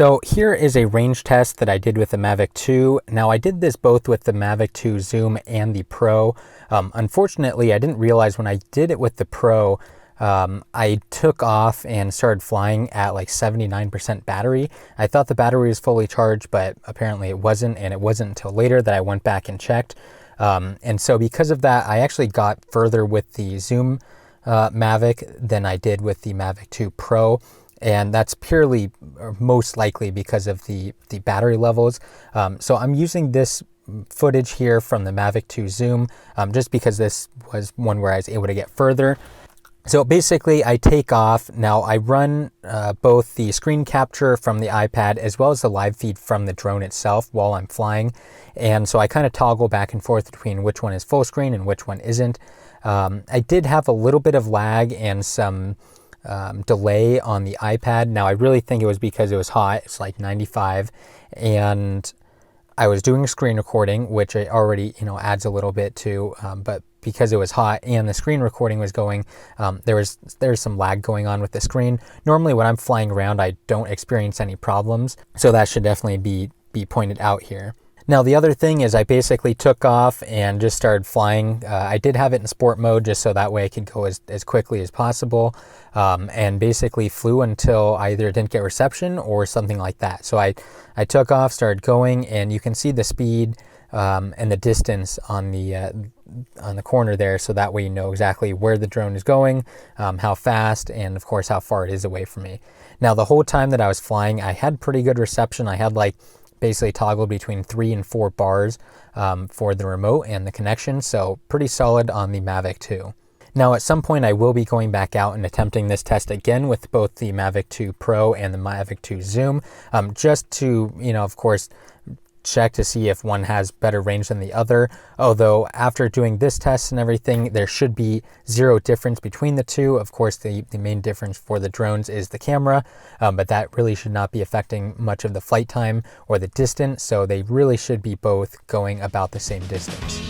So here is a range test that I did with the Mavic 2. Now I did this both with the Mavic 2 Zoom and the Pro. Unfortunately, I didn't realize when I did it with the Pro, I took off and started flying at like 79% battery. I thought the battery was fully charged, but apparently it wasn't, and it wasn't until later that I went back and checked. And so because of that, I actually got further with the Zoom Mavic than I did with the Mavic 2 Pro. And that's purely, or most likely, because of the battery levels. So I'm using this footage here from the Mavic 2 Zoom, just because this was one where I was able to get further. So basically I take off. Now I run both the screen capture from the iPad as well as the live feed from the drone itself while I'm flying. And so I kind of toggle back and forth between which one is full screen and which one isn't. I did have a little bit of lag and some delay on the iPad. Now I really think it was because it was hot. It's like 95, and I was doing a screen recording, which it already adds a little bit to, but because it was hot and the screen recording was going, there's some lag going on with the screen. Normally when I'm flying around, I don't experience any problems, so that should definitely be pointed out here. Now the other thing is I basically took off and just started flying. I did have it in sport mode just so that way I could go as quickly as possible, and basically flew until I either didn't get reception or something like that. So I took off, started going, and you can see the speed and the distance on the corner there, so that way you know exactly where the drone is going, how fast, and of course how far it is away from me. Now the whole time that I was flying, I had pretty good reception. I had like basically toggled between 3 and 4 bars for the remote and the connection, so pretty solid on the Mavic 2. Now at some point I will be going back out and attempting this test again with both the Mavic 2 Pro and the Mavic 2 Zoom, just to, of course, check to see if one has better range than the other. Although after doing this test and everything, there should be zero difference between the two. Of course, the main difference for the drones is the camera, but that really should not be affecting much of the flight time or the distance, so they really should be both going about the same distance.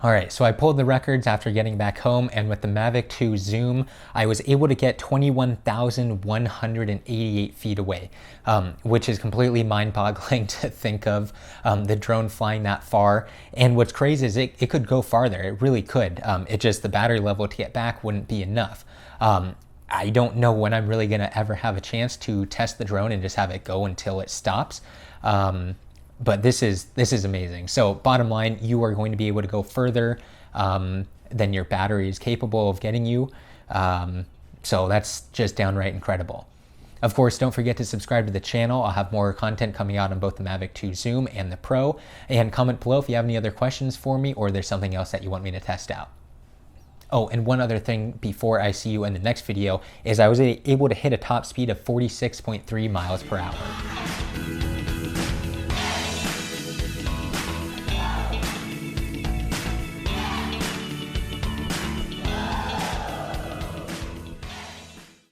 All right, so I pulled the records after getting back home, and with the Mavic 2 Zoom, I was able to get 21,188 feet away, which is completely mind-boggling to think of, the drone flying that far. And what's crazy is it could go farther. It really could. It just, the battery level to get back wouldn't be enough. I don't know when I'm really gonna ever have a chance to test the drone and just have it go until it stops. But this is amazing. So bottom line, you are going to be able to go further than your battery is capable of getting you. So that's just downright incredible. Of course, don't forget to subscribe to the channel. I'll have more content coming out on both the Mavic 2 Zoom and the Pro. And comment below if you have any other questions for me or there's something else that you want me to test out. Oh, and one other thing before I see you in the next video is I was able to hit a top speed of 46.3 miles per hour.